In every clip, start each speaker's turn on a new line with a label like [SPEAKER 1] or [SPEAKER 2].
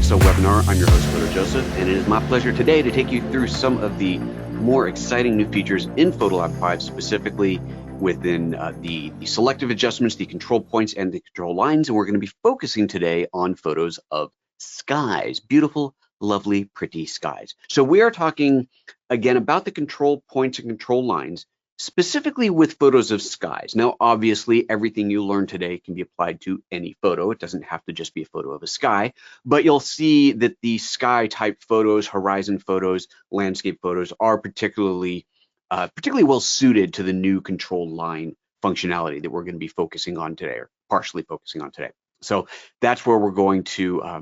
[SPEAKER 1] DxO webinar. I'm your host, Photo Joseph, and it is my pleasure today to take you through some of the more exciting new features in PhotoLab 5, specifically within the selective adjustments, the control points, and the control lines. And we're going to be focusing today on photos of skies, beautiful, lovely, pretty skies. So we are talking again about the control points and control lines, specifically with photos of skies. Now, obviously, everything you learn today can be applied to any photo. It doesn't have to just be a photo of a sky, but you'll see that the sky type photos, horizon photos, landscape photos are particularly well suited to the new control line functionality that we're going to be focusing on today, or partially focusing on today. So that's where we're going to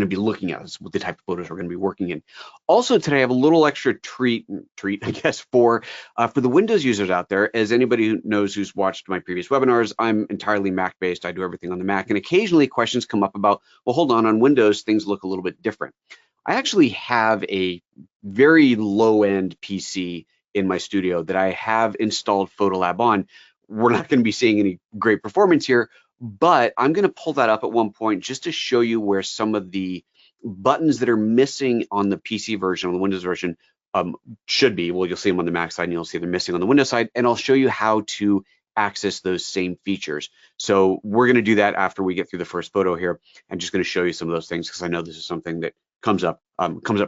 [SPEAKER 1] be looking at, is what the type of photos we're going to be working in. Also today, I have a little extra treat, I guess, for the Windows users out there. As anybody who knows who's watched my previous webinars, I'm entirely Mac-based. I do everything on the Mac, and occasionally questions come up about, well, hold on Windows, things look a little bit different. I actually have a very low-end PC in my studio that I have installed PhotoLab on. We're not going to be seeing any great performance here, but I'm going to pull that up at one point just to show you where some of the buttons that are missing on the PC version, on the Windows version, should be. Well, you'll see them on the Mac side and you'll see they're missing on the Windows side, and I'll show you how to access those same features. So we're going to do that after we get through the first photo here. I'm just going to show you some of those things because I know this is something that comes up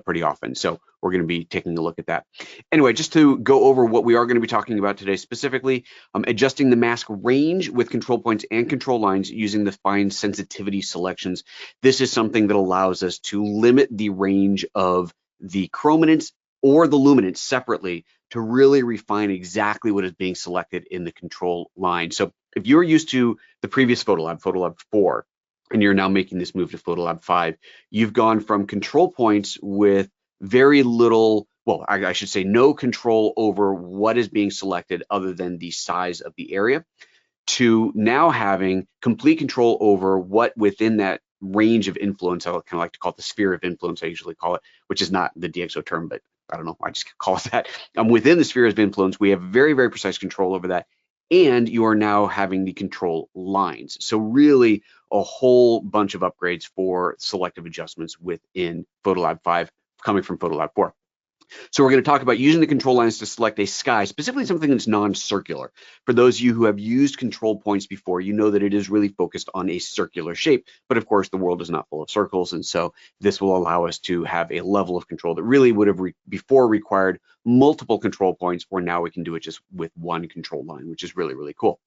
[SPEAKER 1] pretty often. So we're going to be taking a look at that. Anyway, just to go over what we are going to be talking about today, specifically adjusting the mask range with control points and control lines using the fine sensitivity selections. This is something that allows us to limit the range of the chrominance or the luminance separately to really refine exactly what is being selected in the control line. So if you're used to the previous PhotoLab 4, and you're now making this move to PhotoLab 5, you've gone from control points with very little, well, I should say no control over what is being selected other than the size of the area, to now having complete control over what within that range of influence, I kind of like to call it the sphere of influence, I usually call it, which is not the DxO term, but I don't know, I just call it that. Within the sphere of influence, we have very, very precise control over that. And you are now having the control lines. So really a whole bunch of upgrades for selective adjustments within PhotoLab 5 coming from PhotoLab 4. So we're going to talk about using the control lines to select a sky, specifically something that's non-circular. For those of you who have used control points before, you know that it is really focused on a circular shape. But of course, the world is not full of circles. And so this will allow us to have a level of control that really would have before required multiple control points, where now we can do it just with one control line, which is really, really cool.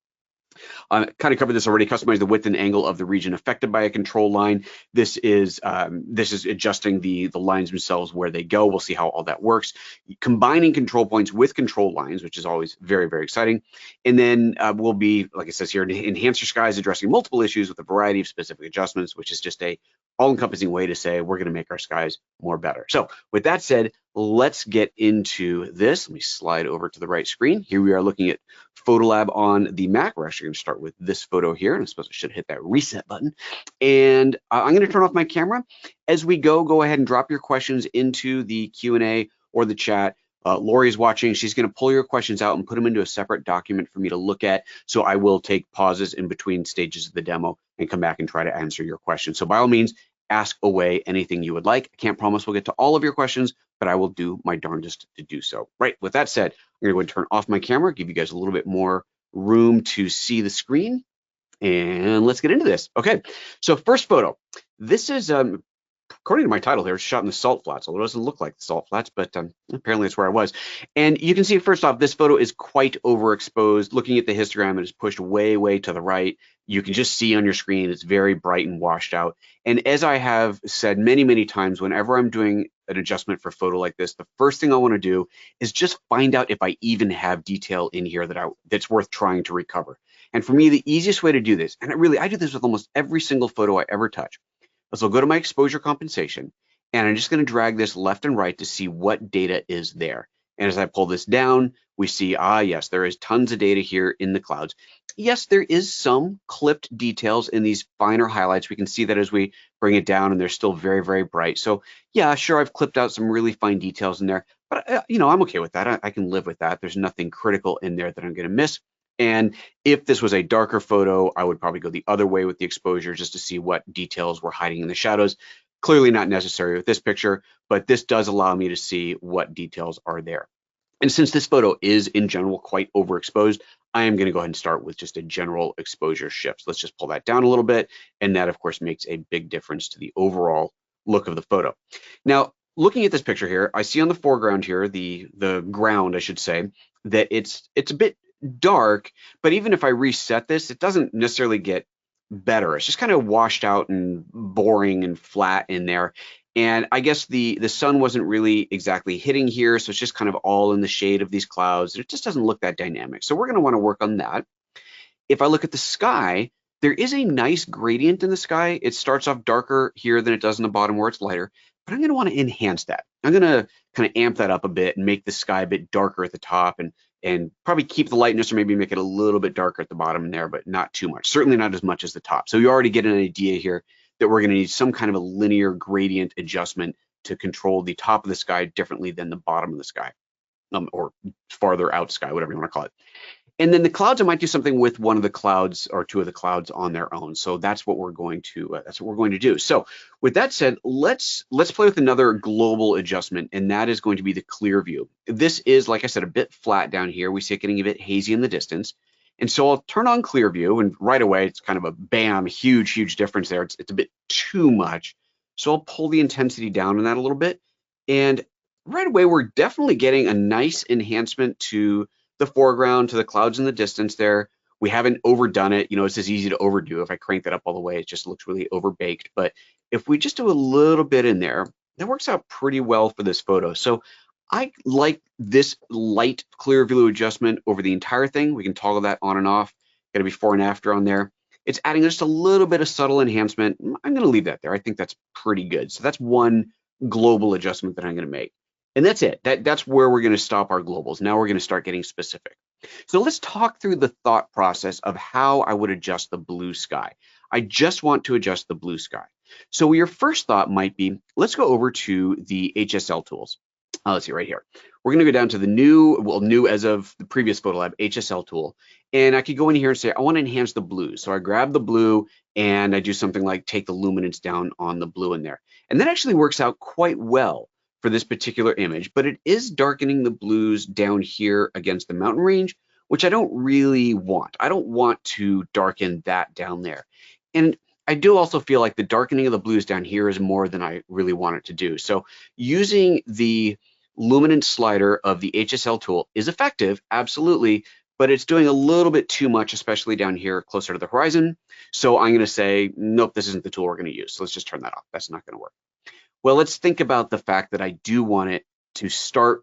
[SPEAKER 1] I kind of covered this already. Customize the width and angle of the region affected by a control line. This is adjusting the lines themselves where they go. We'll see how all that works. Combining control points with control lines, which is always very, very exciting. And then we'll be, like it says here, enhance your skies, addressing multiple issues with a variety of specific adjustments, which is just a all-encompassing way to say we're going to make our skies more better. So with that said, let's get into this. Let me slide over to the right screen. Here we are looking at PhotoLab on the Mac. We're actually going to start with this photo here, and I suppose I should hit that reset button. And I'm going to turn off my camera. As we go ahead and drop your questions into the Q&A or the chat. Lori's watching. She's going to pull your questions out and put them into a separate document for me to look at. So I will take pauses in between stages of the demo and come back and try to answer your questions. So by all means, ask away anything you would like. I can't promise we'll get to all of your questions, but I will do my darndest to do so. Right, with that said, I'm going to go and turn off my camera, give you guys a little bit more room to see the screen, and let's get into this. Okay, so first photo. This is, according to my title here, it's shot in the salt flats, although it doesn't look like the salt flats, but apparently that's where I was. And you can see, first off, this photo is quite overexposed. Looking at the histogram, it is pushed way, way to the right. You can just see on your screen, it's very bright and washed out. And as I have said many, many times, whenever I'm doing an adjustment for a photo like this, the first thing I want to do is just find out if I even have detail in here that's worth trying to recover. And for me, the easiest way to do this, and I do this with almost every single photo I ever touch, is I'll go to my exposure compensation, and I'm just going to drag this left and right to see what data is there. And as I pull this down, we see, yes, there is tons of data here in the clouds. Yes, there is some clipped details in these finer highlights. We can see that as we bring it down, and they're still very, very bright. So yeah, sure, I've clipped out some really fine details in there, but I'm okay with that. I can live with that. There's nothing critical in there that I'm going to miss. And if this was a darker photo, I would probably go the other way with the exposure just to see what details were hiding in the shadows. Clearly not necessary with this picture, but this does allow me to see what details are there. And since this photo is in general quite overexposed, I am going to go ahead and start with just a general exposure shift. So let's just pull that down a little bit. And that, of course, makes a big difference to the overall look of the photo. Now, looking at this picture here, I see on the foreground here, the ground, I should say, that it's a bit dark, but even if I reset this, it doesn't necessarily get better. It's just kind of washed out and boring and flat in there. And I guess the sun wasn't really exactly hitting here, so it's just kind of all in the shade of these clouds. It just doesn't look that dynamic. So we're going to want to work on that. If I look at the sky, there is a nice gradient in the sky. It starts off darker here than it does in the bottom where it's lighter, but I'm going to want to enhance that. I'm going to kind of amp that up a bit and make the sky a bit darker at the top, and probably keep the lightness or maybe make it a little bit darker at the bottom there, but not too much. Certainly not as much as the top. So you already get an idea here that we're going to need some kind of a linear gradient adjustment to control the top of the sky differently than the bottom of the sky, or farther out sky, whatever you want to call it. And then the clouds, I might do something with one of the clouds or two of the clouds on their own. So that's what we're going to do. So with that said, let's play with another global adjustment, and that is going to be the clear view. This is, like I said, a bit flat down here. We see it getting a bit hazy in the distance. And so I'll turn on clear view, and right away it's kind of a bam, huge difference there. It's a bit too much. So I'll pull the intensity down on that a little bit. And right away, we're definitely getting a nice enhancement to the foreground, to the clouds in the distance there. We haven't overdone it. You know, it's as easy to overdo. If I crank that up all the way, it just looks really overbaked. But if we just do a little bit in there, that works out pretty well for this photo. So I like this light clear view adjustment over the entire thing. We can toggle that on and off. Got a before and after on there. It's adding just a little bit of subtle enhancement. I'm going to leave that there. I think that's pretty good. So that's one global adjustment that I'm going to make. And that's it. That's where we're going to stop our globals. Now we're going to start getting specific. So let's talk through the thought process of how I would adjust the blue sky. I just want to adjust the blue sky. So your first thought might be, let's go over to the HSL tools. Let's see right here. We're going to go down to the new as of the previous PhotoLab HSL tool. And I could go in here and say, I want to enhance the blue. So I grab the blue and I do something like take the luminance down on the blue in there. And that actually works out quite well for this particular image, but it is darkening the blues down here against the mountain range, which I don't really want. I don't want to darken that down there. And I do also feel like the darkening of the blues down here is more than I really want it to do. So using the luminance slider of the HSL tool is effective, absolutely, but it's doing a little bit too much, especially down here closer to the horizon. So I'm going to say, nope, this isn't the tool we're going to use. So let's just turn that off. That's not going to work. Well, let's think about the fact that I do want it to start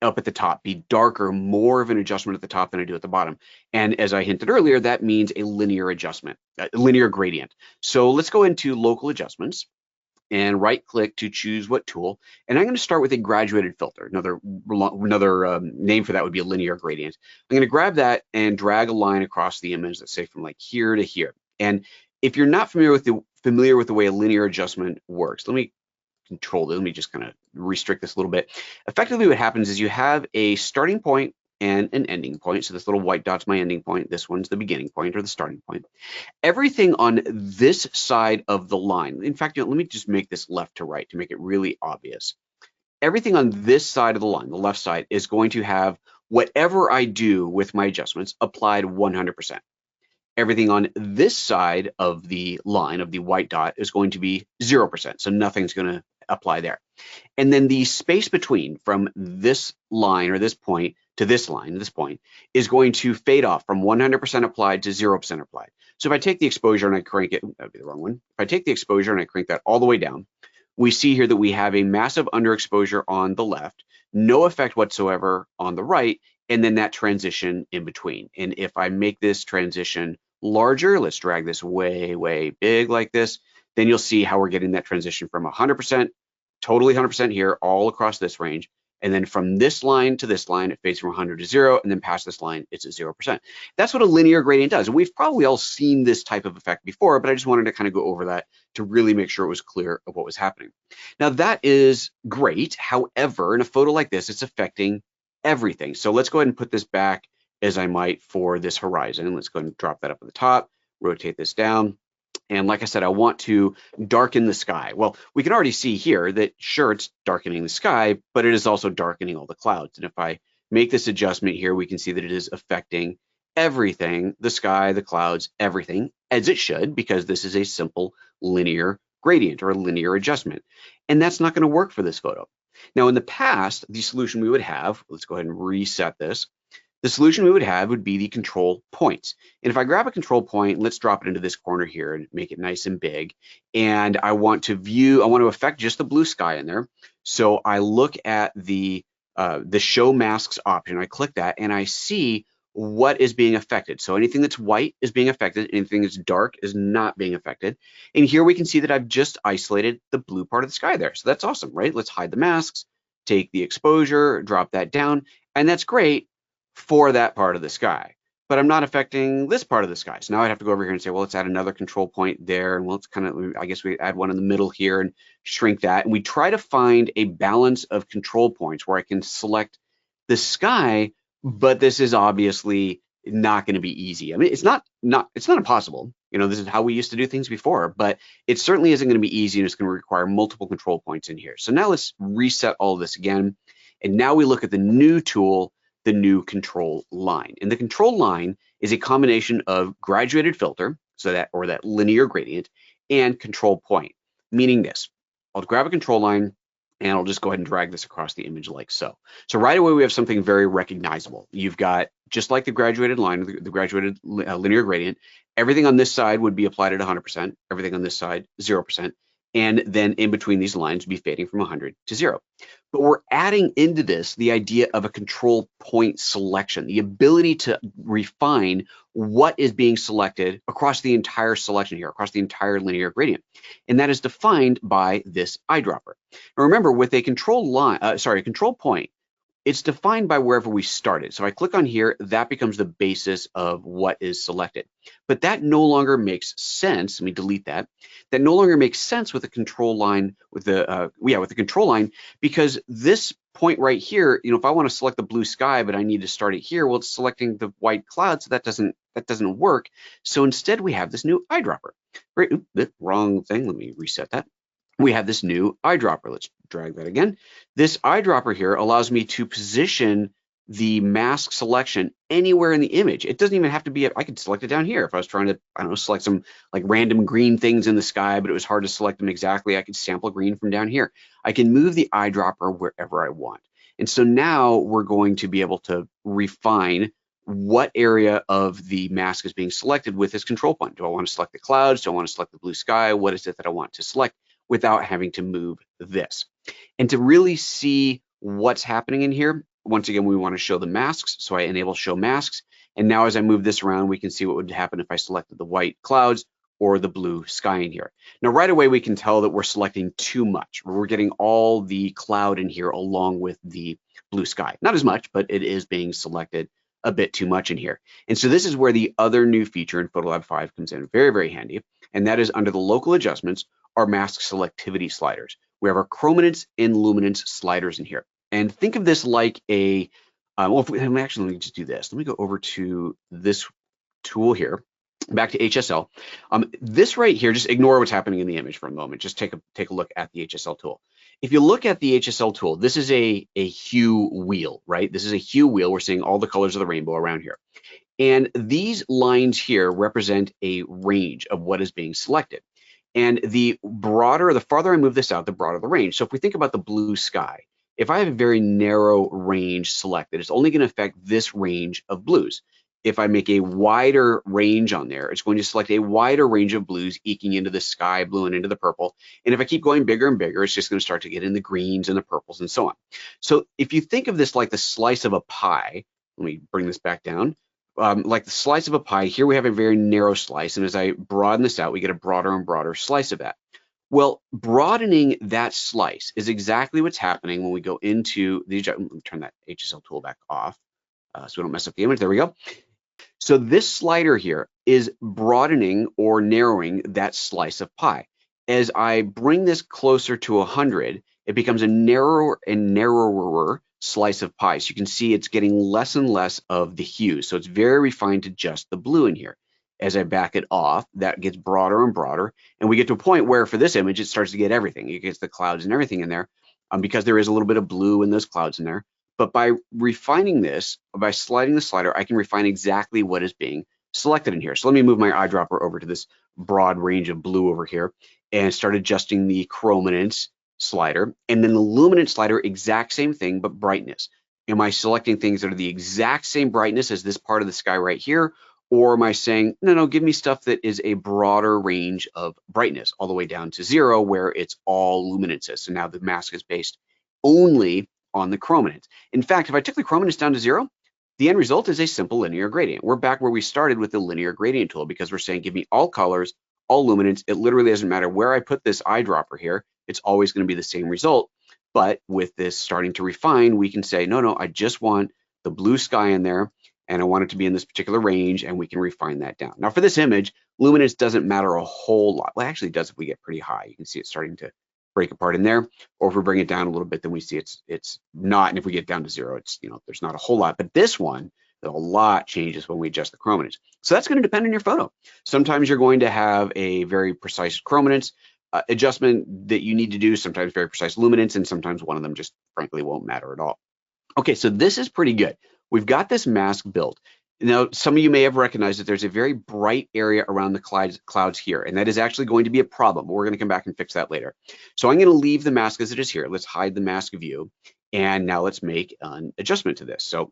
[SPEAKER 1] up at the top, be darker, more of an adjustment at the top than I do at the bottom. And as I hinted earlier, that means a linear adjustment, a linear gradient. So let's go into local adjustments and right click to choose what tool. And I'm going to start with a graduated filter. Another name for that would be a linear gradient. I'm going to grab that and drag a line across the image, let's say from like here to here. And if you're not familiar with the way a linear adjustment works, let me just kind of restrict this a little bit. Effectively, what happens is you have a starting point and an ending point. So this little white dot's my ending point. This one's the beginning point or the starting point. Everything on this side of the line, in fact, let me just make this left to right to make it really obvious. Everything on this side of the line, the left side, is going to have whatever I do with my adjustments applied 100%. Everything on this side of the line of the white dot is going to be 0%. So nothing's going to apply there. And then the space between from this line or this point to this line, this point, is going to fade off from 100% applied to 0% applied. So if I take the exposure and I crank it, that would be the wrong one. If I take the exposure and I crank that all the way down, we see here that we have a massive underexposure on the left, no effect whatsoever on the right, and then that transition in between. And if I make this transition larger, let's drag this way big like this, then you'll see how we're getting that transition from 100%, totally 100% here, all across this range. And then from this line to this line, it fades from 100 to 0, and then past this line, it's at 0%. That's what a linear gradient does. And we've probably all seen this type of effect before, but I just wanted to kind of go over that to really make sure it was clear of what was happening. Now that is great. However, in a photo like this, it's affecting everything. So let's go ahead and put this back as I might for this horizon. Let's go ahead and drop that up at the top, rotate this down. And like I said, I want to darken the sky. Well, we can already see here that sure, it's darkening the sky, but it is also darkening all the clouds. And if I make this adjustment here, we can see that it is affecting everything, the sky, the clouds, everything, as it should, because this is a simple linear gradient or a linear adjustment. And that's not going to work for this photo. Now, in the past, the solution we would have, let's go ahead and reset this. The solution we would have would be the control points. And if I grab a control point, let's drop it into this corner here and make it nice and big. And I want to affect just the blue sky in there. So I look at the show masks option. I click that and I see what is being affected. So anything that's white is being affected. Anything that's dark is not being affected. And here we can see that I've just isolated the blue part of the sky there. So that's awesome, right? Let's hide the masks, take the exposure, drop that down. And that's great for that part of the sky, but I'm not affecting this part of the sky. So now I'd have to go over here and say, well, let's add another control point there. And let's I guess we add one in the middle here and shrink that. And we try to find a balance of control points where I can select the sky, but this is obviously not going to be easy. I mean, it's not impossible. You know, this is how we used to do things before, but it certainly isn't going to be easy, and it's going to require multiple control points in here. So now let's reset all of this again. And now we look at the new tool, the new control line. And the control line is a combination of graduated filter, that linear gradient, and control point, meaning this. I'll grab a control line and I'll just go ahead and drag this across the image like so. So right away we have something very recognizable. You've got, just like the graduated line, the graduated linear gradient, everything on this side would be applied at 100%, everything on this side 0%, and then in between these lines be fading from 100 to 0. But we're adding into this the idea of a control point selection, the ability to refine what is being selected across the entire selection here, across the entire linear gradient. And that is defined by this eyedropper. Now remember, with a control point, it's defined by wherever we started. So I click on here, that becomes the basis of what is selected. But that no longer makes sense. Let me delete that. That no longer makes sense with the control line, with the control line, because this point right here, you know, if I want to select the blue sky, but I need to start it here, well, it's selecting the white cloud, so that doesn't work. So instead, we have this new eyedropper. Right? Oops, wrong thing. Let me reset that. We have this new eyedropper. Let's drag that again. This eyedropper here allows me to position the mask selection anywhere in the image. It doesn't even have to be, I could select it down here. If I was trying to, I don't know, select some like random green things in the sky, but it was hard to select them exactly, I could sample green from down here. I can move the eyedropper wherever I want. And so now we're going to be able to refine what area of the mask is being selected with this control point. Do I want to select the clouds? Do I want to select the blue sky? What is it that I want to select without having to move this? And to really see what's happening in here, once again, we want to show the masks. So I enable show masks. And now as I move this around, we can see what would happen if I selected the white clouds or the blue sky in here. Now, right away, we can tell that we're selecting too much. We're getting all the cloud in here along with the blue sky. Not as much, but it is being selected a bit too much in here. And so this is where the other new feature in PhotoLab 5 comes in very, very handy. And that is under the local adjustments, our mask selectivity sliders. We have our chrominance and luminance sliders in here. And think of this like a, actually, let me just do this. Let me go over to this tool here, back to HSL. This right here, just ignore what's happening in the image for a moment. Just take a look at the HSL tool. If you look at the HSL tool, this is a hue wheel, right? This is a hue wheel. We're seeing all the colors of the rainbow around here. And these lines here represent a range of what is being selected. And the farther I move this out, the broader the range. So if we think about the blue sky, if I have a very narrow range selected, it's only going to affect this range of blues. If I make a wider range on there, it's going to select a wider range of blues eking into the sky blue and into the purple. And if I keep going bigger and bigger, it's just going to start to get in the greens and the purples and so on. So if you think of this like the slice of a pie, let me bring this back down. Like the slice of a pie, here we have a very narrow slice. And as I broaden this out, we get a broader and broader slice of that. Well, broadening that slice is exactly what's happening when we go into the, let me turn that HSL tool back off so we don't mess up the image. There we go. So this slider here is broadening or narrowing that slice of pie. As I bring this closer to 100, it becomes a narrower and narrower slice of pie. So you can see it's getting less and less of the hue. So it's very refined to just the blue in here. as I back it off, that gets broader and broader. And we get to a point where for this image, it starts to get everything. It gets the clouds and everything in there because there is a little bit of blue in those clouds in there. But by refining this, by sliding the slider, I can refine exactly what is being selected in here. So let me move my eyedropper over to this broad range of blue over here and start adjusting the chrominance slider. And then the luminance slider, exact same thing, but brightness. Am I selecting things that are the exact same brightness as this part of the sky right here? Or am I saying, no, give me stuff that is a broader range of brightness, all the way down to 0, where it's all luminances. So now the mask is based only on the chrominance. In fact, if I took the chrominance down to 0, the end result is a simple linear gradient. We're back where we started with the linear gradient tool, because we're saying, give me all colors, all luminance. It literally doesn't matter where I put this eyedropper here. It's always going to be the same result. But with this starting to refine, we can say, no, I just want the blue sky in there, and I want it to be in this particular range, and we can refine that down. Now for this image, luminance doesn't matter a whole lot. Well, actually it does if we get pretty high. You can see it starting to break apart in there. Or if we bring it down a little bit, then we see it's not. And if we get down to 0, it's, there's not a whole lot. But this one, a lot changes when we adjust the chrominance. So that's going to depend on your photo. Sometimes you're going to have a very precise chrominance adjustment that you need to do, sometimes very precise luminance, and sometimes one of them just frankly won't matter at all. Okay, so this is pretty good. We've got this mask built. Now, some of you may have recognized that there's a very bright area around the clouds here, and that is actually going to be a problem. We're going to come back and fix that later. So I'm going to leave the mask as it is here. Let's hide the mask view, and now let's make an adjustment to this. So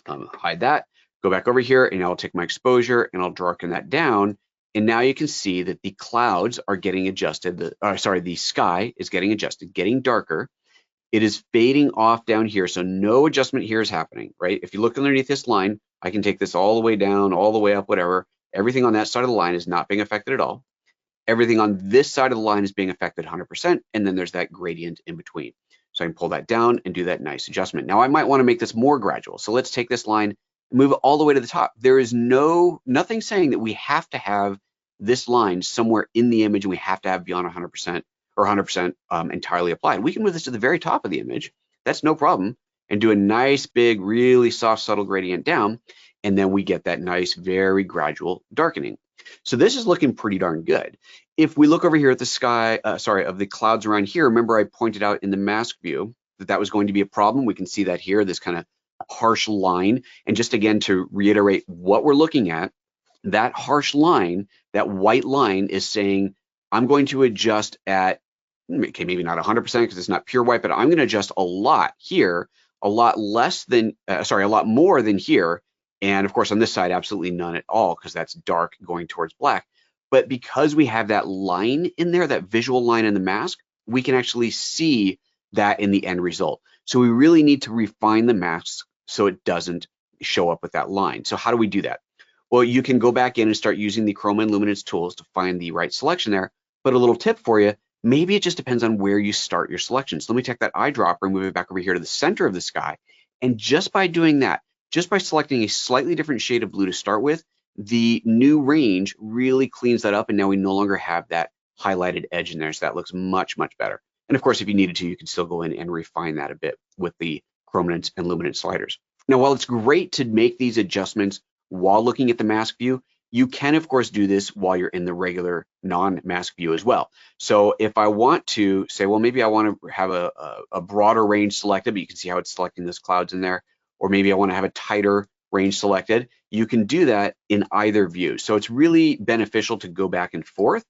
[SPEAKER 1] hide that, go back over here, and I'll take my exposure and I'll darken that down. And now you can see that the clouds are getting adjusted. The sky is getting adjusted, getting darker. It is fading off down here, so no adjustment here is happening, right? If you look underneath this line, I can take this all the way down, all the way up, whatever. Everything on that side of the line is not being affected at all. Everything on this side of the line is being affected 100%, and then there's that gradient in between. So I can pull that down and do that nice adjustment. Now I might want to make this more gradual. So let's take this line and move it all the way to the top. There is nothing saying that we have to have this line somewhere in the image and we have to have beyond 100% or 100% entirely applied. We can move this to the very top of the image. That's no problem. And do a nice, big, really soft, subtle gradient down. And then we get that nice, very gradual darkening. So this is looking pretty darn good. If we look over here at the sky, of the clouds around here, remember I pointed out in the mask view that was going to be a problem. We can see that here, this kind of harsh line. And just again, to reiterate what we're looking at, that harsh line, that white line is saying, I'm going to adjust at, okay, maybe not 100% because it's not pure white, but I'm going to adjust a lot here, a lot more than here. And of course, on this side, absolutely none at all, because that's dark going towards black. But because we have that line in there, that visual line in the mask, we can actually see that in the end result. So we really need to refine the mask so it doesn't show up with that line. So how do we do that? Well, you can go back in and start using the chroma and luminance tools to find the right selection there. But a little tip for you, maybe it just depends on where you start your selection. So let me take that eyedropper and move it back over here to the center of the sky. And just by doing that, just by selecting a slightly different shade of blue to start with, the new range really cleans that up, and now we no longer have that highlighted edge in there. So that looks much, much better. And of course, if you needed to, you can still go in and refine that a bit with the chrominance and luminance sliders. Now, while it's great to make these adjustments while looking at the mask view, you can, of course, do this while you're in the regular non-mask view as well. So if I want to say, well, maybe I want to have a broader range selected, but you can see how it's selecting those clouds in there, or maybe I want to have a tighter range selected, you can do that in either view. So it's really beneficial to go back and forth.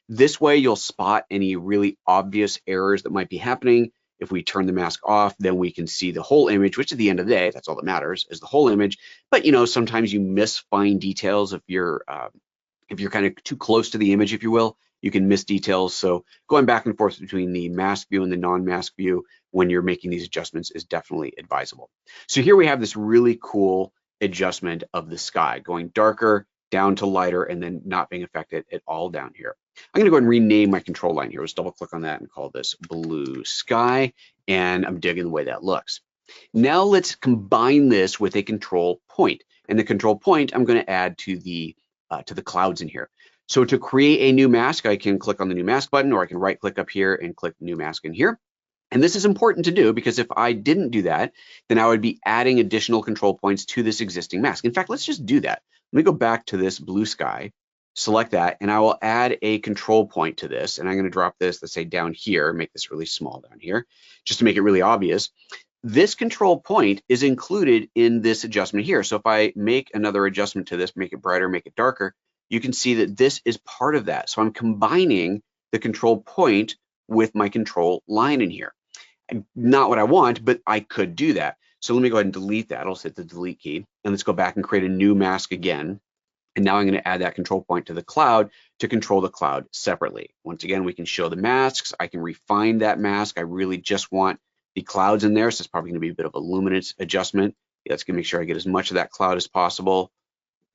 [SPEAKER 1] This way you'll spot any really obvious errors that might be happening. If we turn the mask off, then we can see the whole image, which at the end of the day, that's all that matters, is the whole image. But sometimes you miss fine details if you're kind of too close to the image, if you will. You can miss details. So going back and forth between the mask view and the non-mask view when you're making these adjustments is definitely advisable. So here we have this really cool adjustment of the sky, going darker, down to lighter, and then not being affected at all down here. I'm going to go ahead and rename my control line here. Let's double click on that and call this blue sky. And I'm digging the way that looks. Now let's combine this with a control point. And the control point I'm going to add to the clouds in here. So to create a new mask, I can click on the new mask button, or I can right click up here and click new mask in here. And this is important to do, because if I didn't do that, then I would be adding additional control points to this existing mask. In fact, let's just do that. Let me go back to this blue sky, select that, and I will add a control point to this. And I'm going to drop this, let's say down here, make this really small down here, just to make it really obvious. This control point is included in this adjustment here. So if I make another adjustment to this, make it brighter, make it darker, you can see that this is part of that. So I'm combining the control point with my control line in here. Not what I want, but I could do that. So let me go ahead and delete that. I'll hit the delete key, and let's go back and create a new mask again. And now I'm going to add that control point to the cloud to control the cloud separately. Once again, we can show the masks. I can refine that mask. I really just want the clouds in there, so it's probably going to be a bit of a luminance adjustment. Let's make sure I get as much of that cloud as possible.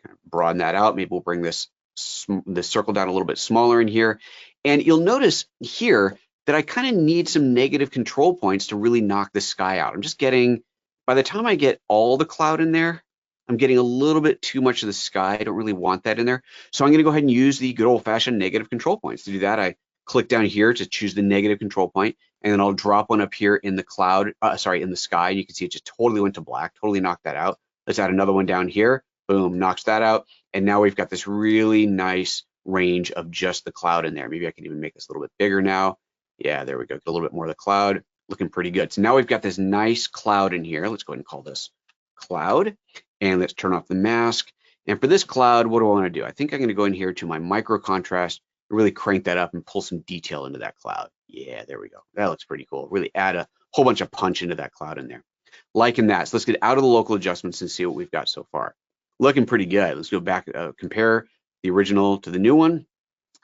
[SPEAKER 1] Kind of broaden that out. Maybe we'll bring this circle down a little bit smaller in here. And you'll notice here that I kind of need some negative control points to really knock the sky out. I'm just getting, by the time I get all the cloud in there, I'm getting a little bit too much of the sky. I don't really want that in there. So I'm going to go ahead and use the good old-fashioned negative control points. To do that, I click down here to choose the negative control point, and then I'll drop one up here in the cloud, in the sky. And you can see it just totally went to black, totally knocked that out. Let's add another one down here. Boom, knocks that out. And now we've got this really nice range of just the cloud in there. Maybe I can even make this a little bit bigger now. Yeah, there we go. Get a little bit more of the cloud. Looking pretty good. So now we've got this nice cloud in here. Let's go ahead and call this cloud. And let's turn off the mask. And for this cloud, what do I want to do? I think I'm going to go in here to my micro contrast, really crank that up and pull some detail into that cloud. Yeah, there we go. That looks pretty cool. Really add a whole bunch of punch into that cloud in there. Liking that. So let's get out of the local adjustments and see what we've got so far. Looking pretty good. Let's go back, compare the original to the new one.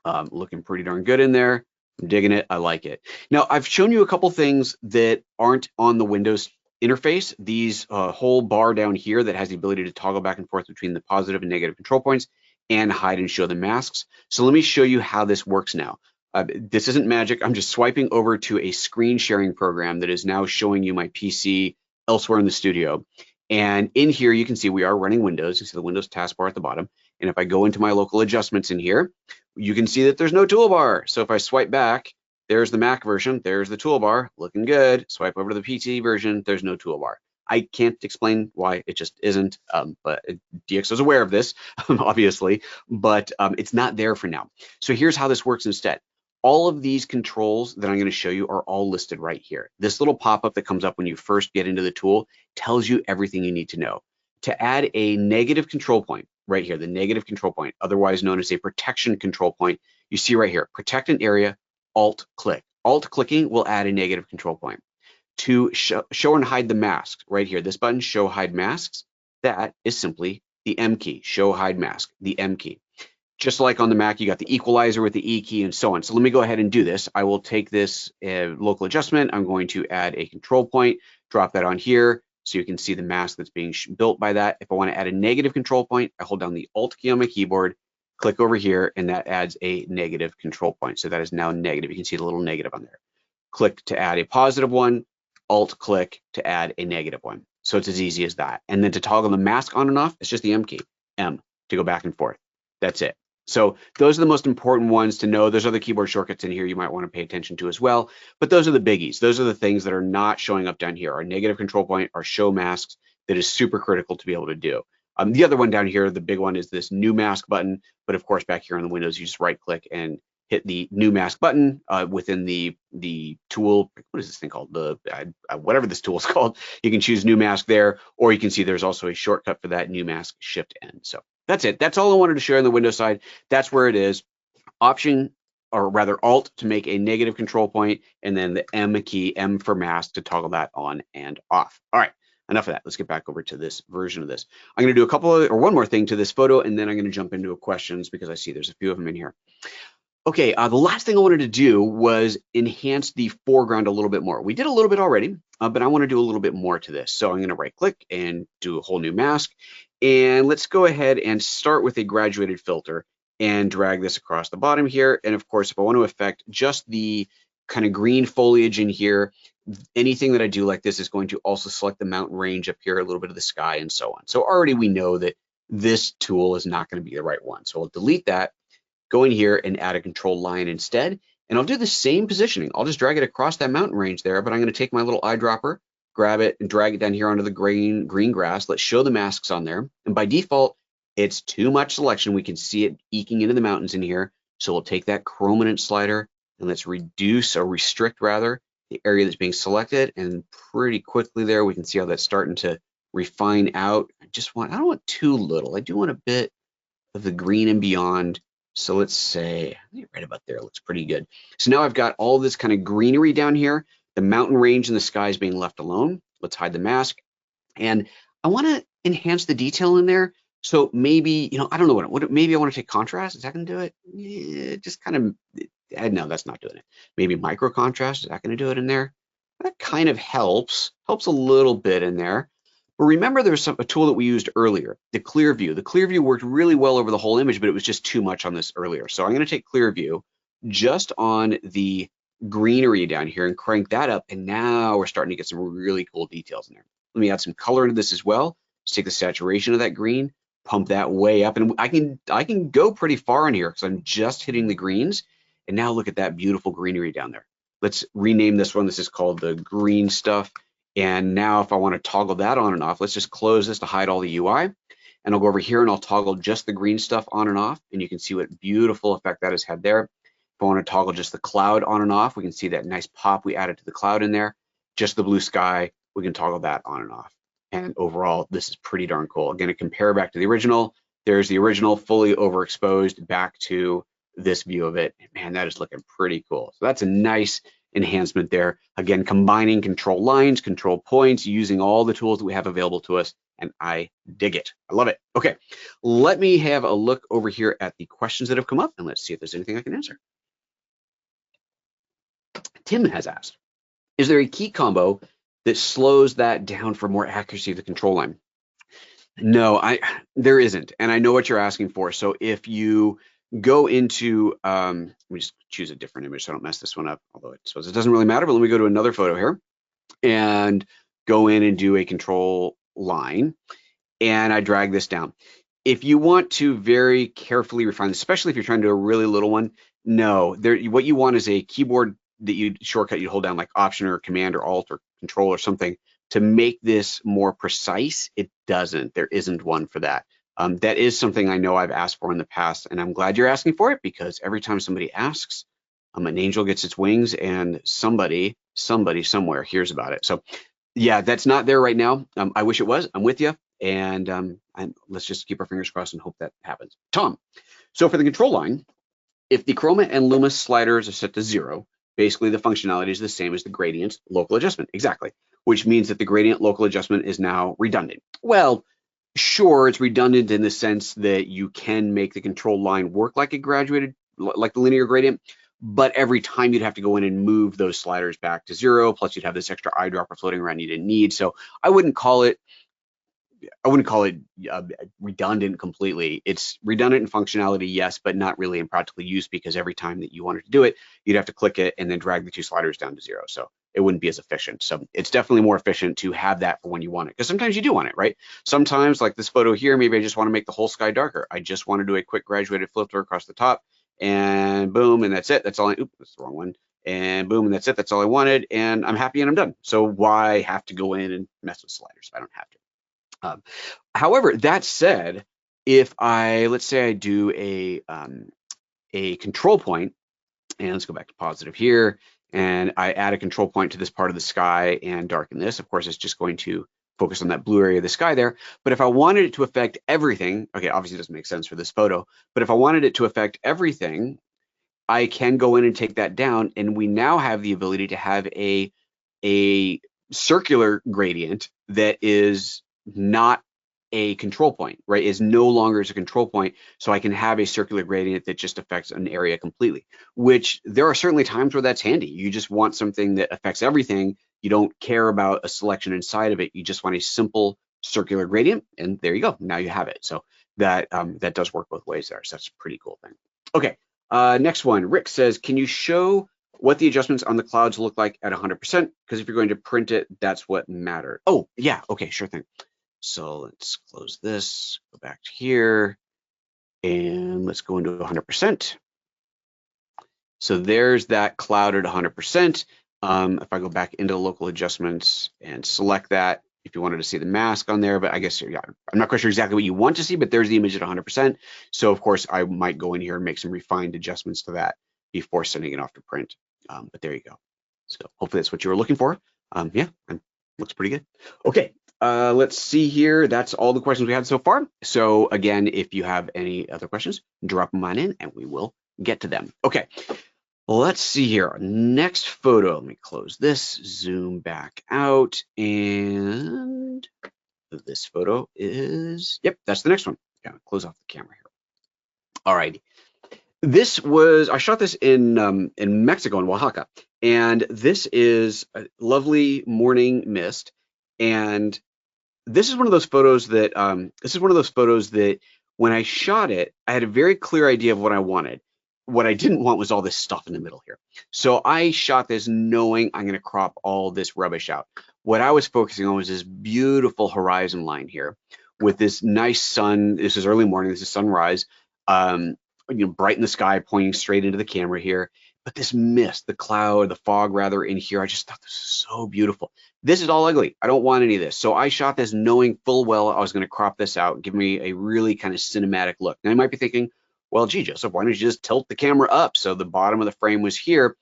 [SPEAKER 1] Looking pretty darn good in there. I'm digging it. I like it. Now, I've shown you a couple things that aren't on the Windows interface. These whole bar down here that has the ability to toggle back and forth between the positive and negative control points and hide and show the masks. So let me show you how this works now. This isn't magic. I'm just swiping over to a screen sharing program that is now showing you my PC elsewhere in the studio. And in here, you can see we are running Windows. You see the Windows taskbar at the bottom. And if I go into my local adjustments in here, you can see that there's no toolbar. So if I swipe back, there's the Mac version, there's the toolbar, looking good. Swipe over to the PC version, there's no toolbar. I can't explain why, it just isn't, but DxO is aware of this, obviously, but it's not there for now. So here's how this works instead. All of these controls that I'm going to show you are all listed right here. This little pop-up that comes up when you first get into the tool tells you everything you need to know. To add a negative control point, right here, the negative control point, otherwise known as a protection control point, you see right here, protect an area, Alt-click. Alt-clicking will add a negative control point. To show and hide the masks, right here, this button, show hide masks, that is simply the M key, show hide mask, the M key. Just like on the Mac, you got the equalizer with the E key and so on. So let me go ahead and do this. I will take this local adjustment. I'm going to add a control point, drop that on here so you can see the mask that's being built by that. If I want to add a negative control point, I hold down the Alt key on my keyboard, click over here, and that adds a negative control point. So that is now negative. You can see the little negative on there. Click to add a positive one, Alt click to add a negative one. So it's as easy as that. And then to toggle the mask on and off, it's just the M key, M, to go back and forth. That's it. So those are the most important ones to know. There's other keyboard shortcuts in here you might want to pay attention to as well, but those are the biggies. Those are the things that are not showing up down here. Our negative control point, our show masks, that is super critical to be able to do. The other one down here, the big one, is this new mask button, but of course back here on the Windows, you just right click and hit the new mask button within the tool. What is this thing called? Whatever this tool is called. You can choose new mask there, or you can see there's also a shortcut for that, new mask, Shift N. So that's it. That's all I wanted to share on the Windows side. That's where it is. Option, or rather Alt, to make a negative control point, and then the M key, M for mask, to toggle that on and off. All right, enough of that. Let's get back over to this version of this. I'm going to do a couple of, or one more thing to this photo, and then I'm going to jump into questions because I see there's a few of them in here. Okay, the last thing I wanted to do was enhance the foreground a little bit more. We did a little bit already, but I want to do a little bit more to this. So I'm going to right click and do a whole new mask. And let's go ahead and start with a graduated filter and drag this across the bottom here. And of course, if I want to affect just the kind of green foliage in here, anything that I do like this is going to also select the mountain range up here, a little bit of the sky and so on. So already we know that this tool is not going to be the right one. So I'll delete that, go in here and add a control line instead. And I'll do the same positioning. I'll just drag it across that mountain range there, but I'm going to take my little eyedropper, grab it and drag it down here onto the green grass. Let's show the masks on there. And by default, It's too much selection. We can see it eking into the mountains in here. So we'll take that chrominance slider and let's reduce or restrict rather the area that's being selected. And pretty quickly there, we can see how that's starting to refine out. I don't want too little. I do want a bit of the green and beyond. So let's say, right about there, looks pretty good. So now I've got all this kind of greenery down here. The mountain range and the sky is being left alone. Let's hide the mask. And I want to enhance the detail in there. So maybe, I don't know maybe I want to take contrast. Is that going to do it? Yeah, just kind of, no, that's not doing it. Maybe micro contrast. Is that going to do it in there? That kind of helps a little bit in there. But remember, there's a tool that we used earlier, the clear view. The clear view worked really well over the whole image, but it was just too much on this earlier. So I'm going to take clear view just on the greenery down here and crank that up. And now we're starting to get some really cool details in there. Let me add some color into this as well. Let's take the saturation of that green, pump that way up, and I can go pretty far in here because I'm just hitting the greens. And now look at that beautiful greenery down there. Let's rename this one. This is called the green stuff. And now if I want to toggle that on and off, let's just close this to hide all the UI. And I'll go over here and I'll toggle just the green stuff on and off. And you can see what beautiful effect that has had there. If I want to toggle just the cloud on and off, we can see that nice pop we added to the cloud in there. Just the blue sky, we can toggle that on and off. And overall, this is pretty darn cool. Again, to compare back to the original, there's the original fully overexposed back to this view of it. Man, that is looking pretty cool. So that's a nice enhancement there. Again, combining control lines, control points, using all the tools that we have available to us, and I dig it. I love it. Okay, let me have a look over here at the questions that have come up, and let's see if there's anything I can answer. Tim has asked, is there a key combo that slows that down for more accuracy of the control line? No, there isn't, and I know what you're asking for. So if you go into, let me just choose a different image so I don't mess this one up, although it doesn't really matter, but let me go to another photo here and go in and do a control line, and I drag this down. If you want to very carefully refine this, especially if you're trying to do a really little one, no, what you want is a keyboard that shortcut you hold down, like Option or Command or Alt or Control or something, to make this more precise. It doesn't. There isn't one for that. That is something I know I've asked for in the past, and I'm glad you're asking for it, because every time somebody asks, an angel gets its wings, and somebody somewhere hears about it. So yeah, that's not there right now. I wish it was. I'm with you, and let's just keep our fingers crossed and hope that happens. Tom, so for the control line, if the chroma and luma sliders are set to 0, basically the functionality is the same as the gradient local adjustment, exactly, which means that the gradient local adjustment is now redundant. Well, sure, it's redundant in the sense that you can make the control line work like the linear gradient, but every time you'd have to go in and move those sliders back to 0, plus you'd have this extra eyedropper floating around you didn't need. So I wouldn't call it redundant completely. It's redundant in functionality, yes, but not really in practical use, because every time that you wanted to do it, you'd have to click it and then drag the 2 sliders down to 0. So it wouldn't be as efficient. So it's definitely more efficient to have that for when you want it, because sometimes you do want it, right? Sometimes, like this photo here, maybe I just want to make the whole sky darker. I just want to do a quick graduated filter across the top, and boom, and that's it. That's all oops, that's the wrong one. And boom, and that's it. That's all I wanted, and I'm happy and I'm done. So why have to go in and mess with sliders if I don't have to? However, that said, if let's say I do a control point, and let's go back to positive here, and I add a control point to this part of the sky and darken this, of course, it's just going to focus on that blue area of the sky there. But if I wanted it to affect everything, okay, obviously it doesn't make sense for this photo, but if I wanted it to affect everything, I can go in and take that down, and we now have the ability to have a circular gradient that is not a control point, right? Is no longer as a control point. So I can have a circular gradient that just affects an area completely, which there are certainly times where that's handy. You just want something that affects everything. You don't care about a selection inside of it. You just want a simple circular gradient, and there you go. Now you have it. So that does work both ways there. So that's a pretty cool thing. Okay, next one. Rick says, can you show what the adjustments on the clouds look like at 100%? Because if you're going to print it, that's what matters. Oh, yeah. Okay, sure thing. So let's close this, go back to here, and let's go into 100%. So there's that cloud at 100%. If I go back into local adjustments and select that, if you wanted to see the mask on there, but I guess, yeah, I'm not quite sure exactly what you want to see, but there's the image at 100%. So of course I might go in here and make some refined adjustments to that before sending it off to print. But there you go. So hopefully that's what you were looking for. Yeah, looks pretty good. Okay, let's see here. That's all the questions we had so far. So again, if you have any other questions, drop them on in and we will get to them. Okay, let's see here. Next photo. Let me close this, zoom back out, and this photo is, yep, that's the next one. Gotta close off the camera here. All right. This was, I shot this in Mexico, in Oaxaca, and this is a lovely morning mist. And this is one of those photos that when I shot it, I had a very clear idea of what I wanted. What I didn't want was all this stuff in the middle here. So I shot this knowing I'm going to crop all this rubbish out. What I was focusing on was this beautiful horizon line here with this nice sun. This is early morning. This is sunrise. Bright in the sky, pointing straight into the camera here. But this mist, the cloud, the fog rather, in here, I just thought this was so beautiful. This is all ugly. I don't want any of this. So I shot this knowing full well I was going to crop this out, give me a really kind of cinematic look. Now you might be thinking, well, gee, Joseph, why don't you just tilt the camera up so the bottom of the frame was here?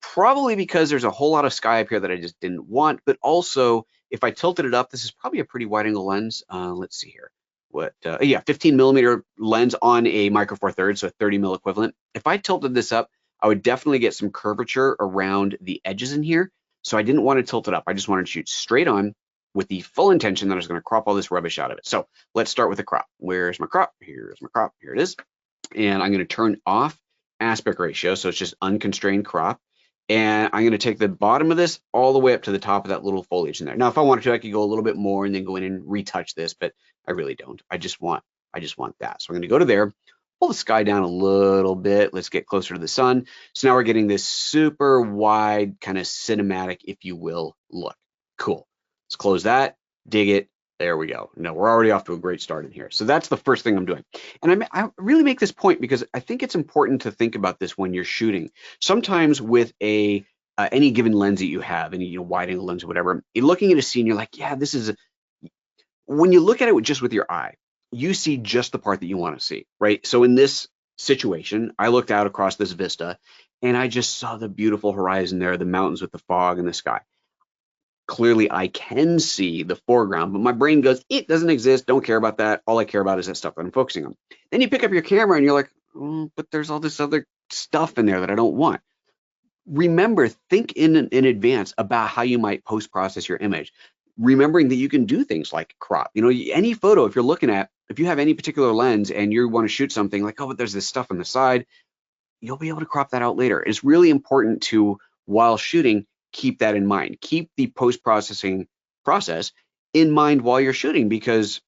[SPEAKER 1] Probably because there's a whole lot of sky up here that I just didn't want, but also if I tilted it up, this is probably a pretty wide angle lens. Let's see here. Yeah, 15 millimeter lens on a micro four thirds, so a 30 mil equivalent. If I tilted this up, I would definitely get some curvature around the edges in here. So I didn't want to tilt it up. I just wanted to shoot straight on with the full intention that I was going to crop all this rubbish out of it. So let's start with the crop. Where's my crop? Here's my crop. Here it is. And I'm going to turn off aspect ratio, so it's just unconstrained crop. And I'm going to take the bottom of this all the way up to the top of that little foliage in there. Now, if I wanted to, I could go a little bit more and then go in and retouch this, but I really don't. I just want that. So I'm going to go to there, pull the sky down a little bit. Let's get closer to the sun. So now we're getting this super wide kind of cinematic, if you will, look. Cool. Let's close that, dig it. There we go. No, we're already off to a great start in here. So that's the first thing I'm doing. And I really make this point because I think it's important to think about this when you're shooting. Sometimes with any given lens that you have, any wide angle lens or whatever, you're looking at a scene, you're like, yeah, this is when you look at it just with your eye, you see just the part that you want to see, right? So in this situation, I looked out across this vista and I just saw the beautiful horizon there, the mountains with the fog and the sky. Clearly I can see the foreground, but my brain goes, it doesn't exist, don't care about that. All I care about is that stuff that I'm focusing on. Then you pick up your camera and you're like, but there's all this other stuff in there that I don't want. Remember, think in advance about how you might post-process your image. Remembering that you can do things like crop. Any photo, if you have any particular lens and you want to shoot something like, oh, but there's this stuff on the side, you'll be able to crop that out later. It's really important to, while shooting, keep that in mind. Keep the post-processing process in mind while you're shooting, because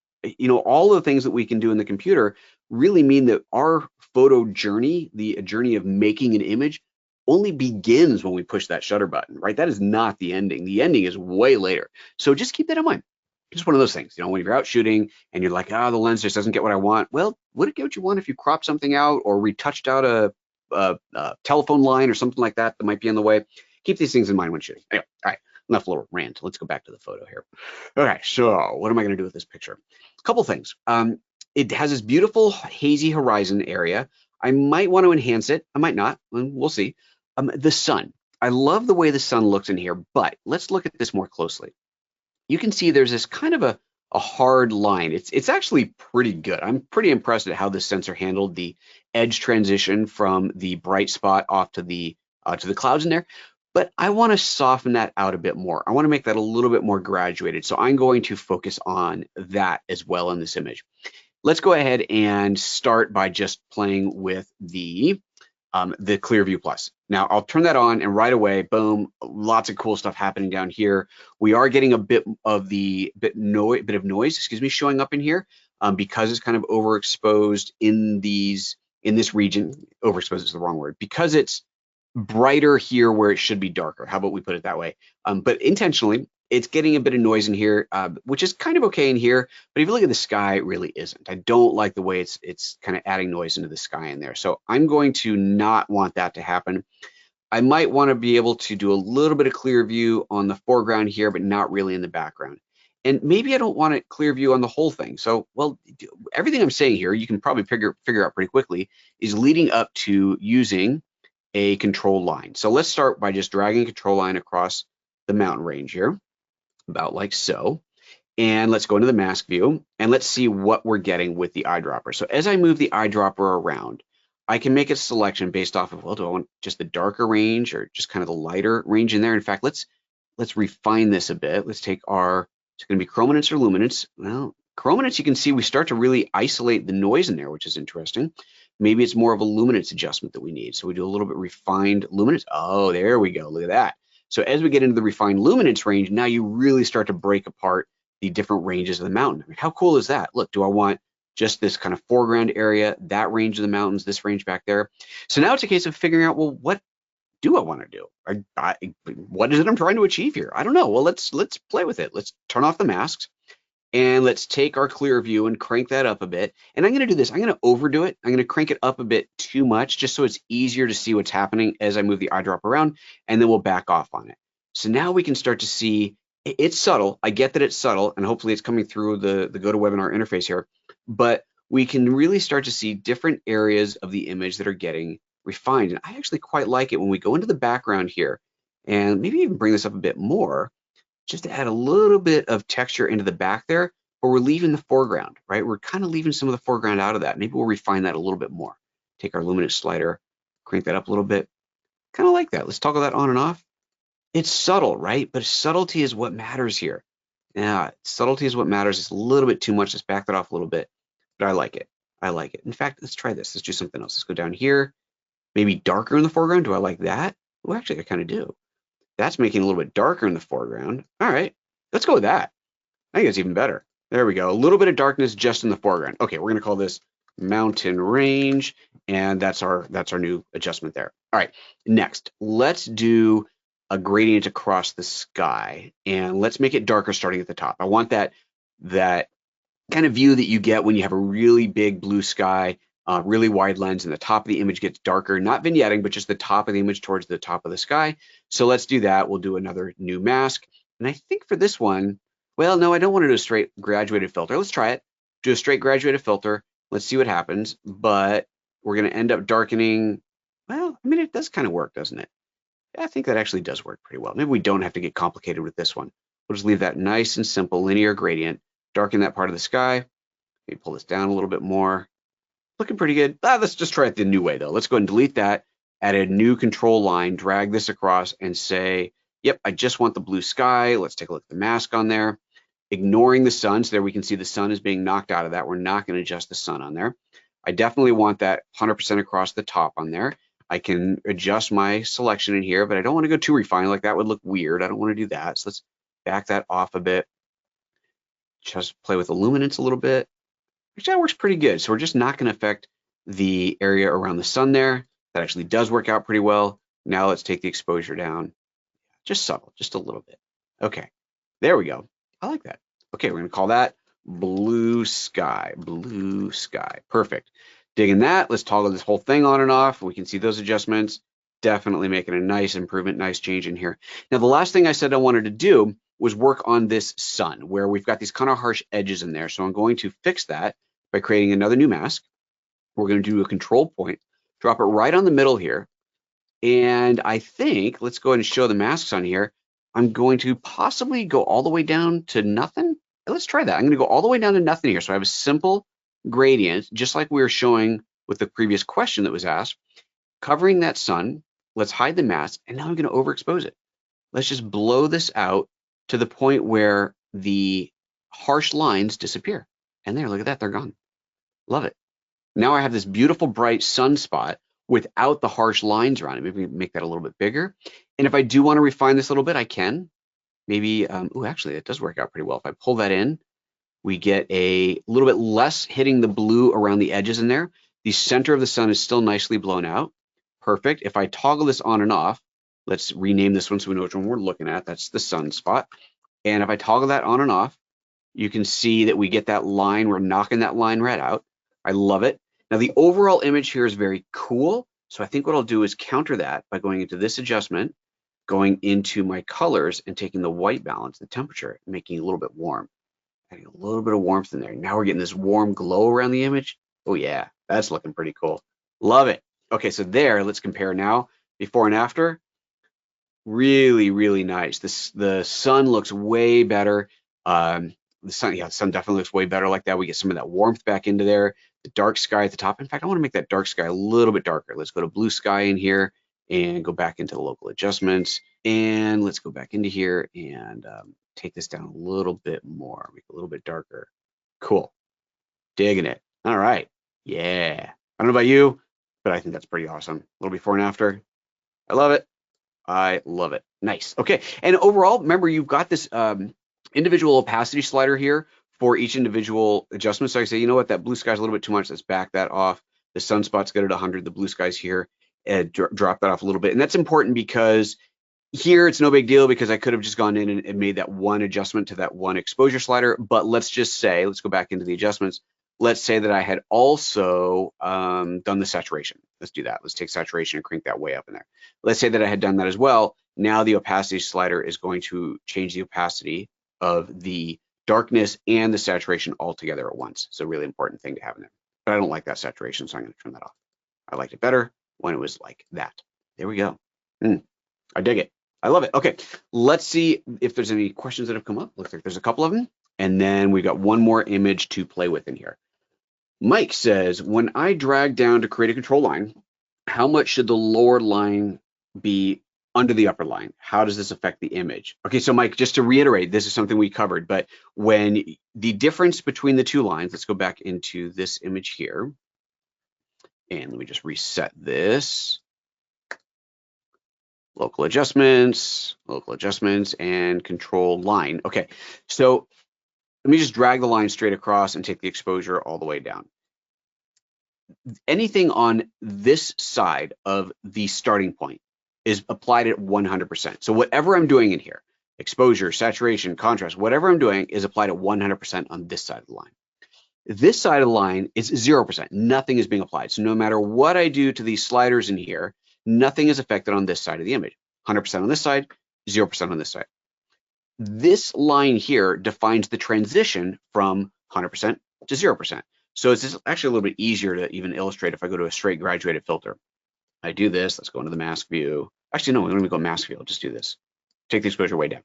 [SPEAKER 1] all the things that we can do in the computer really mean that our photo journey, the journey of making an image, only begins when we push that shutter button, right? That is not the ending. The ending is way later. So just keep that in mind. Just one of those things, when you're out shooting and you're like, the lens just doesn't get what I want. Well, would it get what you want if you cropped something out or retouched out a telephone line or something like that might be in the way? Keep these things in mind when shooting. Anyway, all right, enough little rant. Let's go back to the photo here. Okay, so what am I going to do with this picture? A couple things. It has this beautiful hazy horizon area. I might want to enhance it. I might not. We'll see. The sun. I love the way the sun looks in here, but let's look at this more closely. You can see there's this kind of a hard line. It's actually pretty good. I'm pretty impressed at how this sensor handled the edge transition from the bright spot off to the clouds in there. But I want to soften that out a bit more. I want to make that a little bit more graduated. So I'm going to focus on that as well in this image. Let's go ahead and start by just playing with the Clear View Plus. Now I'll turn that on and right away, boom, lots of cool stuff happening down here. We are getting a bit of noise, showing up in here because it's kind of overexposed in this region. Overexposed is the wrong word, because it's brighter here where it should be darker. How about we put it that way? But intentionally, it's getting a bit of noise in here, which is kind of okay in here. But if you look at the sky, it really isn't. I don't like the way it's kind of adding noise into the sky in there. So I'm going to not want that to happen. I might want to be able to do a little bit of clear view on the foreground here, but not really in the background. And maybe I don't want a clear view on the whole thing. So, well, everything I'm saying here, you can probably figure out pretty quickly, is leading up to using a control line. So let's start by just dragging a control line across the mountain range here, about like so. And let's go into the mask view and let's see what we're getting with the eyedropper. So as I move the eyedropper around, I can make a selection based off of, well, do I want just the darker range or just kind of the lighter range in there? In fact, let's refine this a bit. Let's take our, it's going to be chrominance or luminance. Well, chrominance, you can see we start to really isolate the noise in there, which is interesting. Maybe it's more of a luminance adjustment that we need. So we do a little bit refined luminance. Oh, there we go. Look at that. So as we get into the refined luminance range, now you really start to break apart the different ranges of the mountain. I mean, how cool is that? Look, do I want just this kind of foreground area, that range of the mountains, this range back there? So now it's a case of figuring out, well, what do I want to do? What is it I'm trying to achieve here? I don't know. Well, let's play with it. Let's turn off the masks and let's take our clear view and crank that up a bit. And I'm going to do this. I'm going to overdo it. I'm going to crank it up a bit too much just so it's easier to see what's happening as I move the eyedropper around, and then we'll back off on it. So now we can start to see, it's subtle. I get that it's subtle, and hopefully it's coming through the GoToWebinar interface here, but we can really start to see different areas of the image that are getting refined. And I actually quite like it when we go into the background here and maybe even bring this up a bit more, just to add a little bit of texture into the back there, but we're leaving the foreground, right? We're kind of leaving some of the foreground out of that. Maybe we'll refine that a little bit more. Take our luminance slider, crank that up a little bit. Kind of like that. Let's toggle that on and off. It's subtle, right? But subtlety is what matters here. Yeah, subtlety is what matters. It's a little bit too much. Let's back that off a little bit, but I like it. I like it. In fact, let's try this. Let's do something else. Let's go down here. Maybe darker in the foreground. Do I like that? Well, actually, I kind of do. That's making it a little bit darker in the foreground. All right, let's go with that. I think it's even better. There we go. A little bit of darkness just in the foreground. Okay, we're going to call this mountain range, and that's our new adjustment there. All right, next, let's do a gradient across the sky, and let's make it darker starting at the top. I want that kind of view that you get when you have a really big blue sky, really wide lens, and the top of the image gets darker, not vignetting, but just the top of the image towards the top of the sky. So let's do that. We'll do another new mask. And I think for this one, well, no, I don't want to do a straight graduated filter. Let's try it. Do a straight graduated filter. Let's see what happens. But we're going to end up darkening. Well, I mean, it does kind of work, doesn't it? Yeah, I think that actually does work pretty well. Maybe we don't have to get complicated with this one. We'll just leave that nice and simple linear gradient, darken that part of the sky. Maybe pull this down a little bit more. Looking pretty good. Let's just try it the new way, though. Let's go ahead and delete that, add a new control line, drag this across, and say, yep, I just want the blue sky. Let's take a look at the mask on there. Ignoring the sun, so there we can see the sun is being knocked out of that. We're not going to adjust the sun on there. I definitely want that 100% across the top on there. I can adjust my selection in here, but I don't want to go too refined. Like that would look weird. I don't want to do that. So let's back that off a bit. Just play with the luminance a little bit. Which that works pretty good. So we're just not going to affect the area around the sun there. That actually does work out pretty well. Now let's take the exposure down. Just subtle, just a little bit. Okay, there we go. I like that. Okay, we're going to call that blue sky. Blue sky. Perfect. Digging that. Let's toggle this whole thing on and off. We can see those adjustments. Definitely making a nice improvement, nice change in here. Now, the last thing I said I wanted to do was work on this sun, where we've got these kind of harsh edges in there. So I'm going to fix that by creating another new mask. We're going to do a control point, drop it right on the middle here. And I think, let's go ahead and show the masks on here. I'm going to possibly go all the way down to nothing. Let's try that. I'm going to go all the way down to nothing here. So I have a simple gradient, just like we were showing with the previous question that was asked, covering that sun. Let's hide the mask. And now I'm going to overexpose it. Let's just blow this out to the point where the harsh lines disappear. And there, look at that, they're gone. Love it. Now I have this beautiful bright sunspot without the harsh lines around it. Maybe make that a little bit bigger. And if I do want to refine this a little bit, I can. Maybe, actually, it does work out pretty well. If I pull that in, we get a little bit less hitting the blue around the edges in there. The center of the sun is still nicely blown out. Perfect. If I toggle this on and off, let's rename this one so we know which one we're looking at. That's the sunspot. And if I toggle that on and off, you can see that we get that line. We're knocking that line right out. I love it. Now, the overall image here is very cool. So I think what I'll do is counter that by going into this adjustment. going into my colors and taking the white balance, the temperature, making it a little bit warm, adding a little bit of warmth in there. Now we're getting this warm glow around the image. Oh yeah, that's looking pretty cool. Love it. Okay, so there, let's compare now, before and after. Really, really nice. The sun looks way better. The sun definitely looks way better like that. We get some of that warmth back into there. The dark sky at the top. In fact, I want to make that dark sky a little bit darker. Let's go to blue sky in here and go back into the local adjustments. And let's go back into here and take this down a little bit more, make it a little bit darker. Cool. Digging it. All right. Yeah. I don't know about you, but I think that's pretty awesome. A little before and after. I love it. I love it. Nice. Okay. And overall, remember, you've got this individual opacity slider here for each individual adjustment. So I say, you know what, that blue sky's a little bit too much. Let's back that off. The sunspot's good at 100. The blue sky's here. Drop that off a little bit. And that's important because here it's no big deal because I could have just gone in and made that one adjustment to that one exposure slider. But let's just say, let's go back into the adjustments. Let's say that I had also done the saturation. Let's do that. Let's take saturation and crank that way up in there. Let's say that I had done that as well. Now the opacity slider is going to change the opacity of the darkness and the saturation all together at once. It's a really important thing to have in there. But I don't like that saturation, so I'm going to turn that off. I liked it better when it was like that. There we go. I dig it. I love it. Okay, let's see if there's any questions that have come up. Looks like there's a couple of them. And then we've got one more image to play with in here. Mike says, when I drag down to create a control line, how much should the lower line be under the upper line? How does this affect the image? Okay, so Mike, just to reiterate, this is something we covered, but when the difference between the two lines, let's go back into this image here. And let me just reset this. Local adjustments, and control line. Okay, so let me just drag the line straight across and take the exposure all the way down. Anything on this side of the starting point is applied at 100%. So whatever I'm doing in here, exposure, saturation, contrast, whatever I'm doing is applied at 100% on this side of the line. This side of the line is 0%. Nothing is being applied. So no matter what I do to these sliders in here, nothing is affected on this side of the image. 100% on this side, 0% on this side. This line here defines the transition from 100% to 0%. So it's actually a little bit easier to even illustrate if I go to a straight graduated filter. I do this, let's go into the mask view. Actually, no, we don't even go mask view, I'll just do this. Take the exposure way down.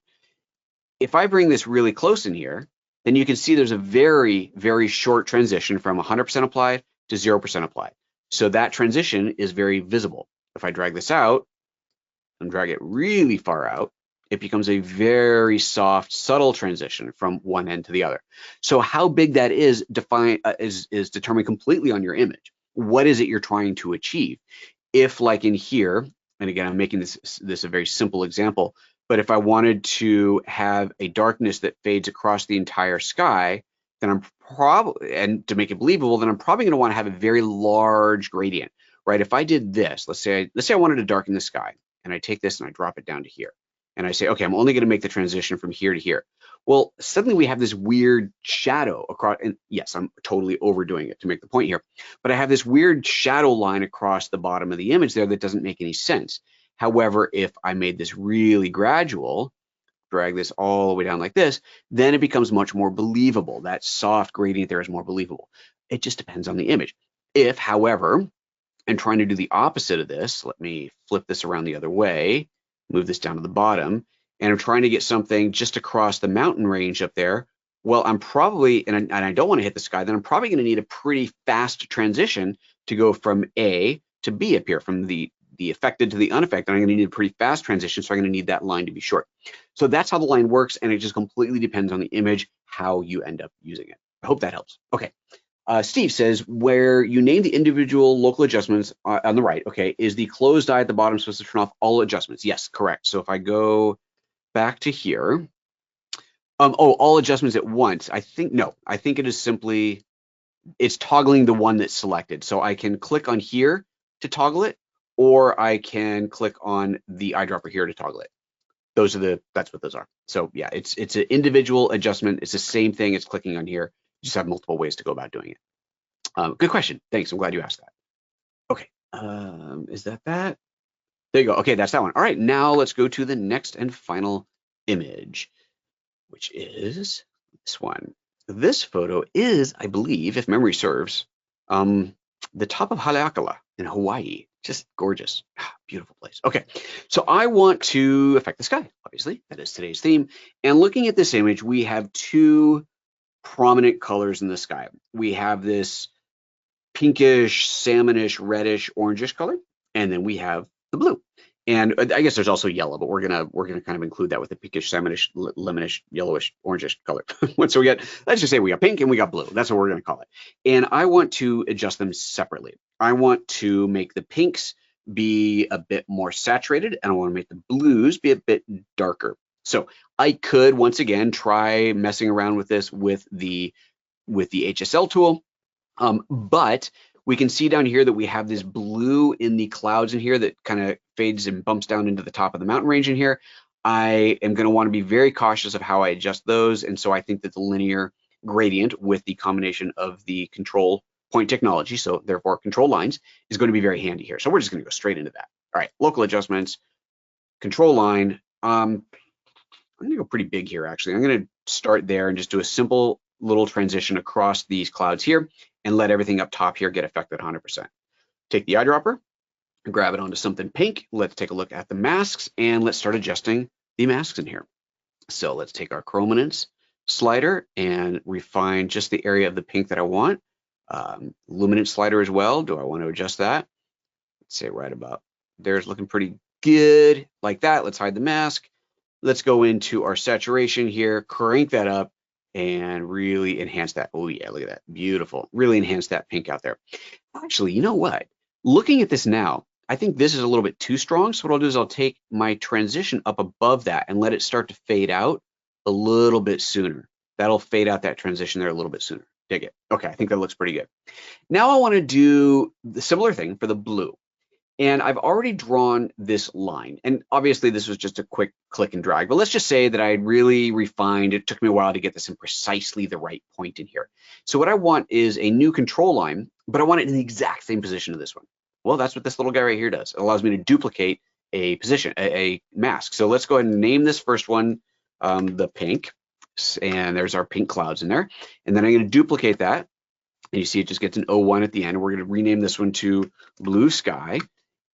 [SPEAKER 1] If I bring this really close in here, then you can see there's a very, very short transition from 100% applied to 0% applied. So that transition is very visible. If I drag this out and drag it really far out, it becomes a very soft, subtle transition from one end to the other. So how big that is is determined completely on your image. What is it you're trying to achieve? If, like in here, and again, I'm making this a very simple example, but if I wanted to have a darkness that fades across the entire sky, then I'm probably, and to make it believable, then I'm probably going to want to have a very large gradient, right? If I did this, let's say I wanted to darken the sky, and I take this and I drop it down to here. And I say, okay, I'm only going to make the transition from here to here. Well, suddenly we have this weird shadow across, and yes, I'm totally overdoing it to make the point here, but I have this weird shadow line across the bottom of the image there that doesn't make any sense. However, if I made this really gradual, drag this all the way down like this, then it becomes much more believable. That soft gradient there is more believable. It just depends on the image. If, however, I'm trying to do the opposite of this, let me flip this around the other way, move this down to the bottom, and I'm trying to get something just across the mountain range up there, well, I'm probably, and I don't want to hit the sky, then I'm probably going to need a pretty fast transition to go from A to B up here, from the affected to the unaffected. I'm going to need a pretty fast transition, so I'm going to need that line to be short. So that's how the line works, and it just completely depends on the image, how you end up using it. I hope that helps. Okay. Steve says, where you name the individual local adjustments on the right, okay, is the closed eye at the bottom supposed to turn off all adjustments? Yes, correct. So if I go back to here, all adjustments at once, I think it is simply, it's toggling the one that's selected. So I can click on here to toggle it, or I can click on the eyedropper here to toggle it. That's what those are. So yeah, it's an individual adjustment. It's the same thing as clicking on here. You just have multiple ways to go about doing it. Good question. Thanks. I'm glad you asked that. Okay. Is that? There you go. Okay, that's that one. All right, now let's go to the next and final image, which is this one. This photo is, I believe, if memory serves, the top of Haleakala in Hawaii. Just gorgeous. Beautiful place. Okay, so I want to affect the sky, obviously. That is today's theme. And looking at this image, we have two prominent colors in the sky. We have this pinkish, salmonish, reddish, orangish color, and then we have the blue. And I guess there's also yellow, but we're gonna kind of include that with the pinkish, salmonish, lemonish, yellowish, orangish color. So we got, let's just say we got pink and we got blue. That's what we're gonna call it. And I want to adjust them separately. I want to make the pinks be a bit more saturated, and I want to make the blues be a bit darker. So I could once again try messing around with this with the HSL tool. But we can see down here that we have this blue in the clouds in here that kind of fades and bumps down into the top of the mountain range in here. I am going to want to be very cautious of how I adjust those. And so I think that the linear gradient with the combination of the control point technology, so therefore control lines, is going to be very handy here. So we're just going to go straight into that. All right, local adjustments, control line. I'm going to go pretty big here, actually. I'm going to start there and just do a simple little transition across these clouds here and let everything up top here get affected 100%. Take the eyedropper, grab it onto something pink. Let's take a look at the masks and let's start adjusting the masks in here. So let's take our chrominance slider and refine just the area of the pink that I want. Luminance slider as well. Do I want to adjust that? Let's say right about there's looking pretty good like that. Let's hide the mask. Let's go into our saturation here, crank that up, and really enhance that. Oh yeah, look at that, beautiful. Really enhance that pink out there. Actually, you know what? Looking at this now, I think this is a little bit too strong. So what I'll do is I'll take my transition up above that and let it start to fade out a little bit sooner. That'll fade out that transition there a little bit sooner. Dig it. Okay, I think that looks pretty good. Now I want to do the similar thing for the blue. And I've already drawn this line. And obviously this was just a quick click and drag, but let's just say that I really refined. It took me a while to get this in precisely the right point in here. So what I want is a new control line, but I want it in the exact same position of this one. Well, that's what this little guy right here does. It allows me to duplicate a position, a mask. So let's go ahead and name this first one the pink. And there's our pink clouds in there. And then I'm going to duplicate that. And you see it just gets an 01 at the end. We're going to rename this one to blue sky.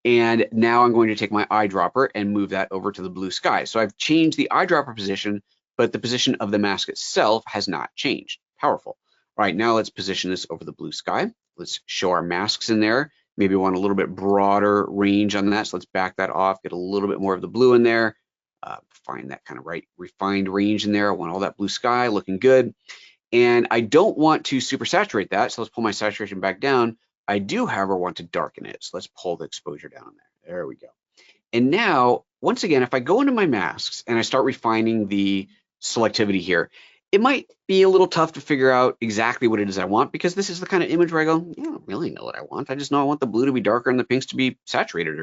[SPEAKER 1] And now I'm going to take my eyedropper and move that over to the blue sky. So I've changed the eyedropper position, but the position of the mask itself has not changed. Powerful. All right, now let's position this over the blue sky. Let's show our masks in there. Maybe we want a little bit broader range on that. So let's back that off, get a little bit more of the blue in there. Find that kind of right refined range in there. I want all that blue sky looking good. And I don't want to super saturate that. So let's pull my saturation back down. I do, however, want to darken it. So let's pull the exposure down there. There we go. And now, once again, if I go into my masks and I start refining the selectivity here, it might be a little tough to figure out exactly what it is I want, because this is the kind of image where I go, yeah, I don't really know what I want. I just know I want the blue to be darker and the pinks to be saturated.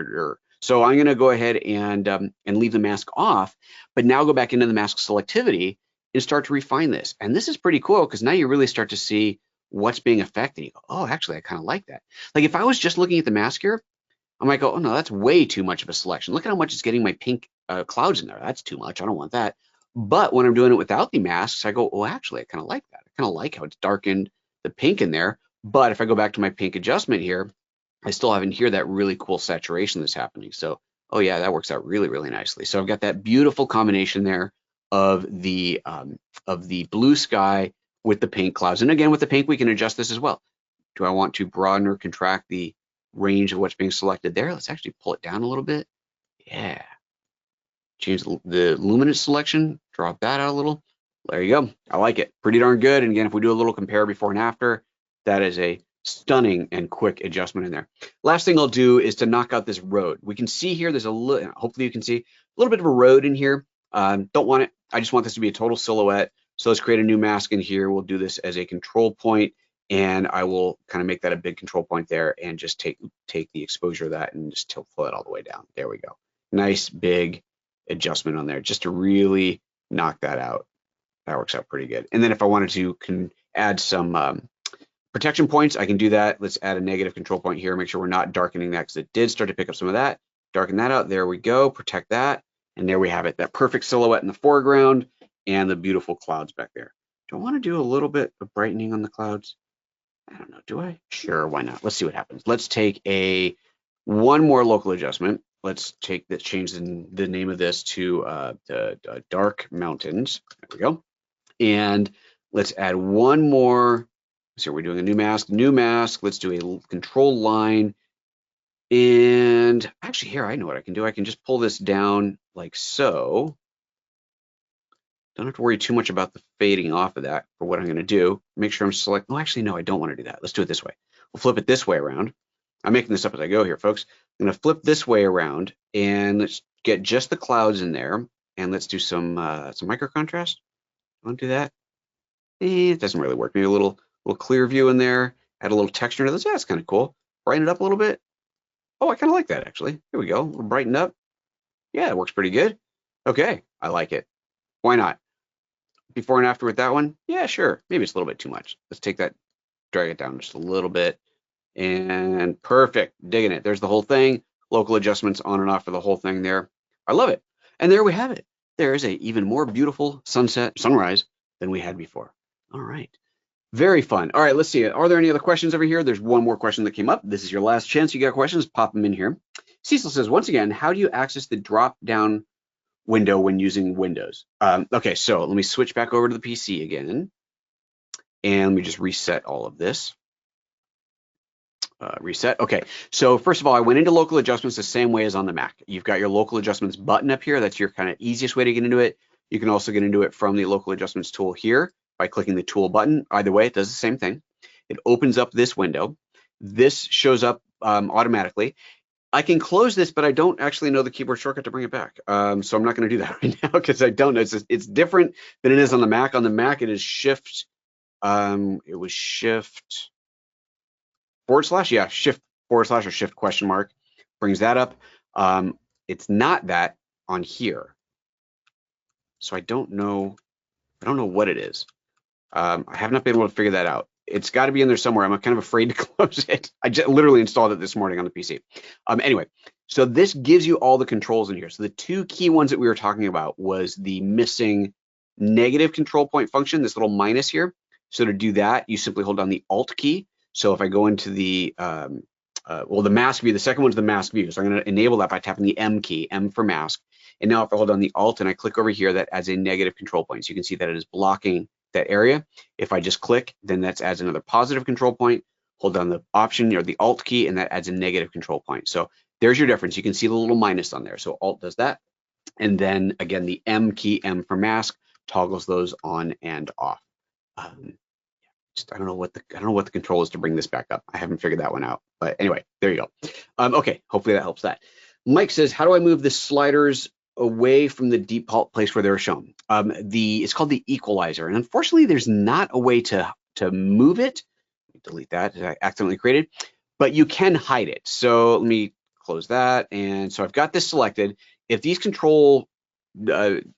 [SPEAKER 1] So I'm going to go ahead and leave the mask off, but now go back into the mask selectivity and start to refine this. And this is pretty cool because now you really start to see what's being affected. You go, oh, actually, I kind of like that. Like if I was just looking at the mask here, I might go, oh no, that's way too much of a selection. Look at how much it's getting my pink clouds in there. That's too much. I don't want that. But when I'm doing it without the masks, I go, oh, actually, I kind of like that. I kind of like how it's darkened the pink in there. But if I go back to my pink adjustment here, I still have in here that really cool saturation that's happening. So, oh yeah, that works out really, really nicely. So I've got that beautiful combination there of the blue sky with the pink clouds. And again, with the pink, we can adjust this as well. Do I want to broaden or contract the range of what's being selected there? Let's actually pull it down a little bit. Yeah. Change the luminance selection, drop that out a little. There you go. I like it. Pretty darn good. And again, if we do a little compare before and after, that is a stunning and quick adjustment in there. Last thing I'll do is to knock out this road. We can see here, there's a little, hopefully you can see a little bit of a road in here. Don't want it. I just want this to be a total silhouette. So let's create a new mask in here. We'll do this as a control point, and I will kind of make that a big control point there and just take the exposure of that and just pull it all the way down. There we go. Nice big adjustment on there just to really knock that out. That works out pretty good. And then if I wanted to add some protection points, I can do that. Let's add a negative control point here, make sure we're not darkening that because it did start to pick up some of that. darken that out. There we go. Protect that. And there we have it. That perfect silhouette in the foreground and the beautiful clouds back there. Do I want to do a little bit of brightening on the clouds? I don't know. Do I? Sure. Why not? Let's see what happens. Let's take one more local adjustment. Let's take this, change the name of this to the Dark Mountains. There we go. And let's add one more. So we're doing a new mask. New mask. Let's do a control line. And actually here, I know what I can do. I can just pull this down like so. Don't have to worry too much about the fading off of that for what I'm going to do. Make sure I'm selecting. Oh, actually, no, I don't want to do that. Let's do it this way. We'll flip it this way around. I'm making this up as I go here, folks. I'm going to flip this way around and let's get just the clouds in there. And let's do some micro contrast. Want to do that? It doesn't really work. Maybe a little clear view in there. Add a little texture to this. Yeah, that's kind of cool. Brighten it up a little bit. Oh, I kind of like that actually. Here we go. We'll brighten up. Yeah, it works pretty good. Okay, I like it. Why not? Before and after with that one? Yeah, sure. Maybe it's a little bit too much. Let's take that, drag it down just a little bit. And perfect. Digging it. There's the whole thing. Local adjustments on and off for the whole thing there. I love it. And there we have it. There is a even more beautiful sunrise than we had before. All right. Very fun. All right, let's see. Are there any other questions over here? There's one more question that came up. This is your last chance. You got questions, pop them in here. Cecil says, once again, how do you access the drop-down window when using Windows? Okay, so let me switch back over to the PC again. And let me just reset all of this. Reset. Okay, so first of all, I went into local adjustments the same way as on the Mac. You've got your local adjustments button up here. That's your kind of easiest way to get into it. You can also get into it from the local adjustments tool here by clicking the tool button. Either way, it does the same thing. It opens up this window. This shows up automatically. I can close this, but I don't actually know the keyboard shortcut to bring it back. So I'm not going to do that right now because I don't know. It's different than it is on the Mac. On the Mac, it is Shift. It was Shift / yeah, Shift / or Shift ? Brings that up. It's not that on here. So I don't know what it is. I have not been able to figure that out. It's got to be in there somewhere. I'm kind of afraid to close it. I just literally installed it this morning on the PC. Anyway, so this gives you all the controls in here. So the two key ones that we were talking about was the missing negative control point function, this little minus here. So to do that, you simply hold down the Alt key. So if I go into the the mask view, the second one's the mask view. So I'm going to enable that by tapping the M key, M for mask. And now if I hold down the Alt and I click over here, that adds a negative control point. So you can see that it is blocking that area. If I just click, then that adds another positive control point. Hold down the Option or the Alt key, and that adds a negative control point. So there's your difference. You can see the little minus on there. So Alt does that. And then again, the M key, M for mask, toggles those on and off. I don't know what the control is to bring this back up. I haven't figured that one out. But anyway, there you go. Okay, hopefully that helps that. Mike says, how do I move the sliders away from the default place where they're shown? It's called the equalizer, and unfortunately, there's not a way to move it. Delete that. I accidentally created, but you can hide it. So let me close that, and so I've got this selected. If these control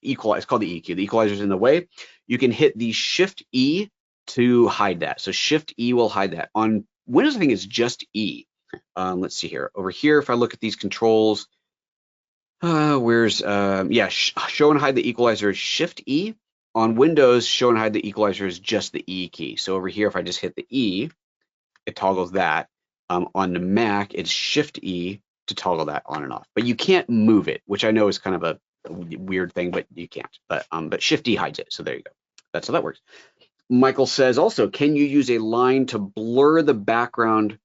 [SPEAKER 1] equalize, it's called the EQ. The equalizer is in the way. You can hit the Shift E to hide that. So Shift E will hide that. On Windows, I think it's just E. Let's see here. Over here, if I look at these controls, where's show and hide the equalizer is Shift E. On Windows, show and hide the equalizer is just the E key. So over here, if I just hit the E, it toggles that. On the Mac, it's Shift E to toggle that on and off. But you can't move it, which I know is kind of a weird thing, but you can't. But Shift E hides it. So there you go. That's how that works. Michael says also, can you use a line to blur the background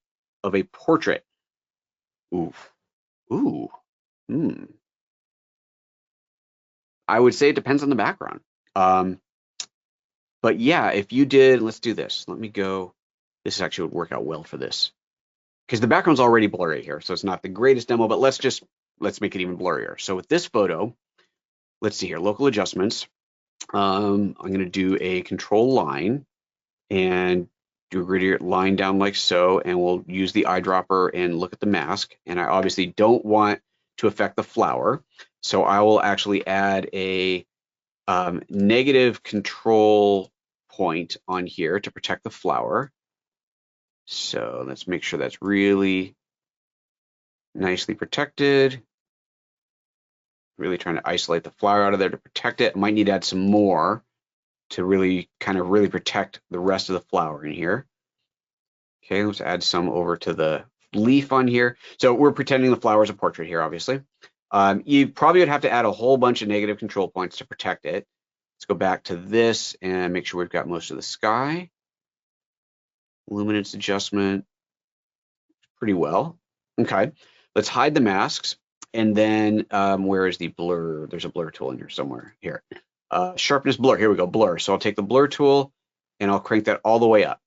[SPEAKER 1] of a portrait? Oof. Ooh. I would say it depends on the background. But yeah, if you did, let's do this. Let me go. This actually would work out well for this because the background's already blurry here. So it's not the greatest demo, but let's make it even blurrier. So with this photo, let's see here, local adjustments. I'm going to do a control line and do a gradient line down like so, and we'll use the eyedropper and look at the mask. And I obviously don't want to affect the flower, so I will actually add a negative control point on here to protect the flower. So let's make sure that's really nicely protected. Really trying to isolate the flower out of there to protect it. I might need to add some more to really protect the rest of the flower in here. Okay, let's add some over to the leaf on here. So we're pretending the flower is a portrait here, obviously. You probably would have to add a whole bunch of negative control points to protect it. Let's go back to this and make sure we've got most of the sky. Luminance adjustment, pretty well. Okay, let's hide the masks. And then where is the blur? There's a blur tool in here somewhere. Here, sharpness blur. Here we go, blur. So I'll take the blur tool and I'll crank that all the way up.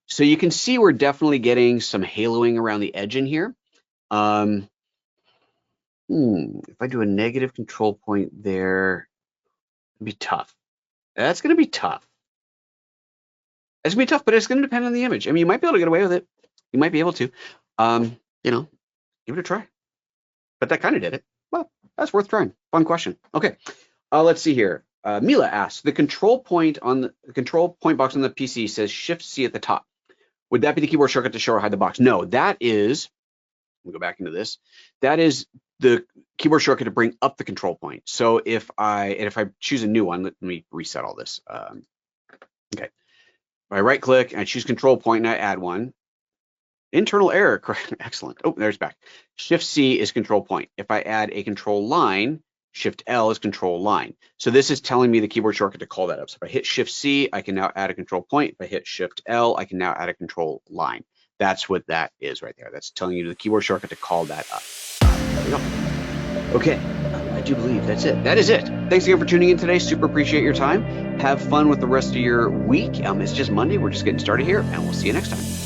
[SPEAKER 1] So you can see we're definitely getting some haloing around the edge in here. If I do a negative control point there, it'd be tough. That's going to be tough. It's going to be tough, but it's going to depend on the image. I mean, you might be able to get away with it. You might be able to, you know, give it a try. But that kind of did it. Well, that's worth trying. Fun question. Okay, let's see here. Mila asks, the control point box on the PC says Shift C at the top. Would that be the keyboard shortcut to show or hide the box? No, that is, let me go back into this. That is the keyboard shortcut to bring up the control point. So if I choose a new one, let me reset all this. Okay, if I right click and I choose control point and I add one, internal error, correct, excellent. Oh, there's back. Shift C is control point. If I add a control line, Shift L is control line. So this is telling me the keyboard shortcut to call that up. So if I hit Shift C, I can now add a control point. If I hit Shift L, I can now add a control line. That's what that is right there. That's telling you the keyboard shortcut to call that up. There we go. Okay, I do believe that's it. That is it. Thanks again for tuning in today. Super appreciate your time. Have fun with the rest of your week. It's just Monday. We're just getting started here, and we'll see you next time.